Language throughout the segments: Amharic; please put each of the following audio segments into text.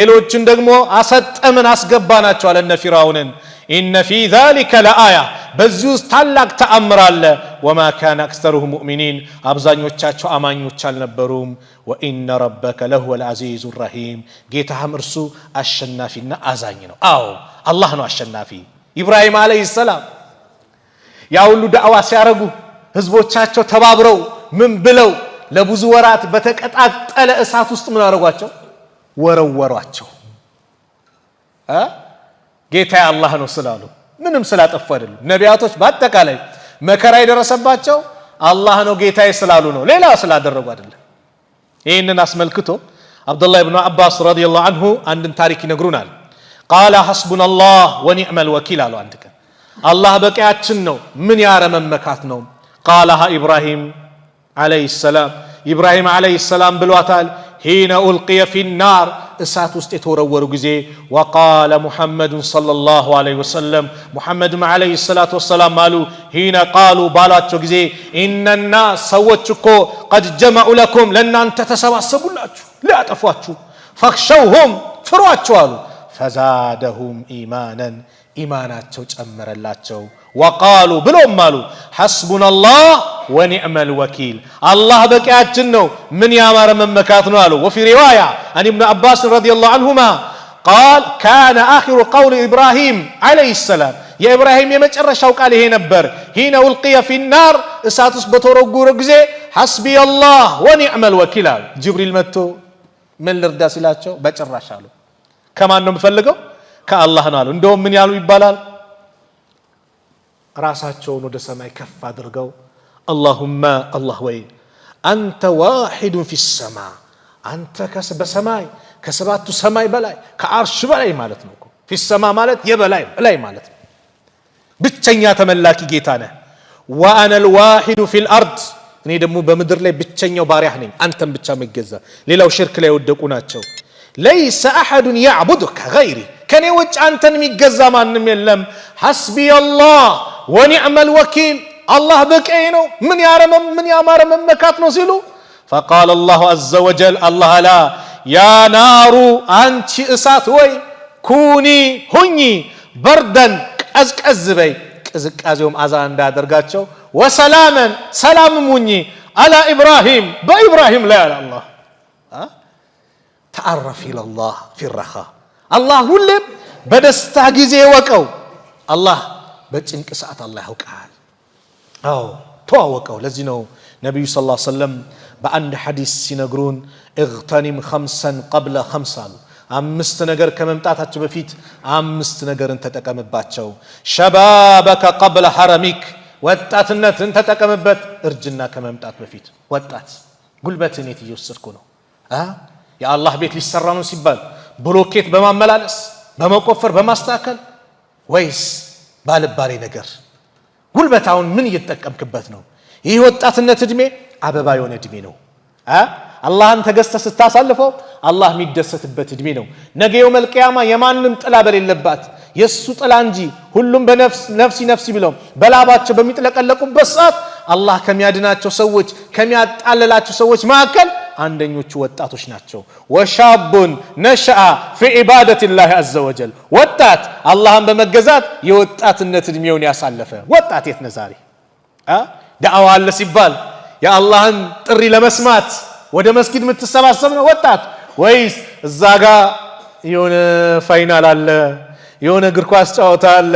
ሌሎችን ደግሞ አሰጠምን አስገባናቸው አለ እነ ፊርዓውንን ኢነ ፊ ذلك ለአያ በዚህ ውስጥ ታላቅ ተአምር አለ ወማ ካነ አክሰሩሁም ሙእሚኒን አብዛኞቻቸው አማኞች አልነበሩም ወኢነ ረበከ ለሁወል ዐዚዙር ረሂም ጌታህም እርሱ አሸናፊና አዛኝ ነው አዎ አላህ ነው አሸናፊ ኢብራሂም አለይሂ ሰላም ያ ሁሉ ዳዕዋ ሲያረጉ ህዝቦቻቸው ተባብረው ምን ብለው ለብዙ ወራት በተቀጣጠለ እሳት ውስጥ ምን አረጓቸው ወረወሯቸው ጌታ አላህ ነው ስላሉ ምንም ስላጠፉ አይደለም ነቢያቶች በአጠቃላይ መከራ የደረሰባቸው አላህ ነው ጌታዬ ስላሉ ነው ሌላ ስላደረጉ አይደለም ይሄንን አስመልክቶ አብዱላህ ኢብኑ አባስ ረዲየላሁ ዐንሁ አንድን ታሪክ ይነግሩናል قال حسبنا الله ونعم الوكيل አሉ አንድ ቀን አላህ በቂያችን ነው ምን ያረመመካት ነው قالها ابراهيم عليه السلام ኢብራሂም عليه السلام ብሏታል حين ألقي في النار እሳት ውስጥ የተወረወሩ ጊዜ وقال محمد صلى الله عليه وسلم محمد عليه الصلاه والسلام አሉ حين قالوا ባላቸው ጊዜ ان الناس ሰዎች እኮ قد جمعوا لكم ለናንተ ተሰባሰቡላችሁ ሊያጠፏችሁ فخشوهم ፍሯቸው አሉ فزادهم ايمانا ኢማናቸው ጨመረላቸው وقالوا ብሎም አሉ حسبنا الله ونعم الوكيل الله በቂያችን ነው ምን ያማረ መመካት ነው አሉ وفي روايه عن ابن عباس رضي الله عنهما قال كان اخر قول ابراهيم عليه السلام يا ابراهيم የመጨረሻው ቃል ይሄ ነበር حين ألقي في النار እሳት ውስጥ በተወረወረ ጊዜ حسبي الله ونعم الوكيل ጅብሪል መጥቶ ምን ልርዳ ሲላቸው በጭራሽ አሉ ከማን ነው የምፈልገው ከአላህ ነው አሉ እንደውም ምን ያሉ ይባላል ራሳቸውን ወደ ሰማይ ከፍ አድርገው اللهم الله ወይ አንተ ዋሂድ في السماء አንተ በሰማይ ከሰባቱ ሰማይ በላይ ከአርሽ በላይ ማለት ነው في السماء ማለት የበላይ በላይ ማለት ነው ብቸኛ ተመላኪ ጌታ ነህ وانا الواحد في الارض እኔ ደግሞ በምድር ላይ ብቸኛው ባሪያህ ነኝ አንተም ብቻ መገዛ ሌላው ሽርክ ላይ ወደቁ ናቸው ليس احد يعبدك غيري ከኔ ውጭ አንተን የሚገዛ ማንም የለም حسبي الله ونعم الوكيل الله በቂዬ ነው ምን ያማረ መመካት ነው ሲሉ فقال الله عز وجل الله لا يا نار አንቺ እሳት ወይ كوني ሁኚ በርደን ቀዝቀዝ በይ ቅዝቃዜውም አዛ እንዳደርጋቸው وسلاما سلام ሁኚ على ابراهيم በኢብራሂም ላይ አለ አላህ تعرف الى الله في الرخاء الله ሁሌም በደስታ ጊዜ ወቀው አላህ በጭንቅ ሰዓት አላህ ያውቃል አዎ ተዋወቀው ለዚህ ነው ነብዩ ሰለላሁ ዐለይሂ ወሰለም በአንድ ሐዲስ ሲነግሩን اغتنم خمسا قبل خمسا አምስት ነገር ከመምጣታቸው በፊት አምስት ነገርን ተጠቀምባቸው شبابك قبل حرمك ወጣትነትን ተጠቀምበት እርጅና ከመምጣት በፊት ወጣት ጉልበትን እየወሰድኩ ነው የአላህ ቤት ሊሰራ ነው ሲባል ብሎኬት በማመላለስ በመቆፈር በማስተካከል ወይስ ባልባሌ ነገር ጉልበታውን ምን እየተጠቀምክበት ነው ይህ ወጣትነት እድሜ አበባ የሆነ እድሜ ነው አላህን ተገዝተህ ስታሳልፈው አላህ የሚደሰትበት እድሜ ነው ነገ የውመል ቂያማ የማንም ጥላ በሌለባት የሱ ጥላ እንጂ ሁሉም በነፍሲ ብለው በላባቸው በሚጥለቀለቁበት ሰዓት አላህ ከሚያድናቸው ሰዎች ከሚያጣለላቸው ሰዎች መካከል አንደኞቹ ወጣቶች ናቸው ወሻቡን ነሻአ في عباده الله عز وجل ወጣት አላህን በመገዛት የወጣትነት እድሜውን ያሳለፈ ወጣት የት ነው ዛሬ ዳዕዋ አለ ሲባል የአላህን ጥሪ ለመስማት ወደ መስጊድ የምትሰባሰብ ነው ወጣት ወይስ እዛ ጋር የሆነ ፋይናል አለ የሆነ እግር ኳስ ጨዋታ አለ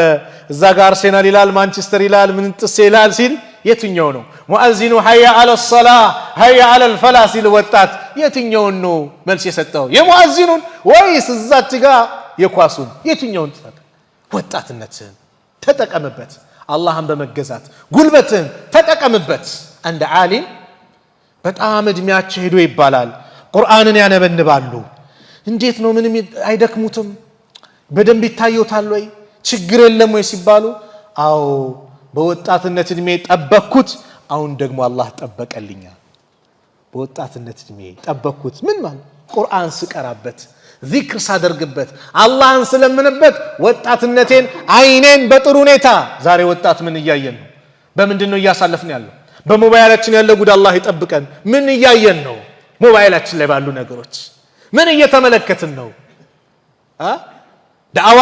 እዛ ጋር አርሴናል ይላል ማንቸስተር ይላል ምን ጥስ ይላል ሲል የትኛው ነው ሙአዚኑ ሐያ አለ الصلاه ሐያ አለ الفلاح ሲል ወጣት የትኛው ነው መልስ የሰጠው የሙአዚኑን ወይስ እዛች ጋር የኳሱን የትኛውን ወጣትነትን ተጠቀምበት አላህን በመገዛት ጉልበትን ተጠቀምበት አንድ ዓሊም በጣም እድሜያቸው ሄዶ ይባላል ቁርአንን ያነበንባሉ እንዴት ነው ምንም አይደክሙትም በደንብ ይታዩታል ወይ ችግር የለም ወይ ሲባሉ አው በወጣትነት እድሜ ጠበቅኩት አሁን ደግሞ አላህ ጠበቀልኝ በወጣትነት እድሜ ጠበቅኩት ምን ማለት ቁርአን ስቀራበት ዚክር ሳደርግበት አላህን ስለምንበት ወጣትነቴን አይኔን በጥሩ ሁኔታ ዛሬ ወጣት ምን እያየን ነው በምንድነው እያሳለፍን ያለው በሞባይላችን ያለው ጉድ አላህ ይጠብቀን ምን እያየን ነው ሞባይላችን ላይ ባሉ ነገሮች ምን እየተመለከትን ነው ዳዕዋ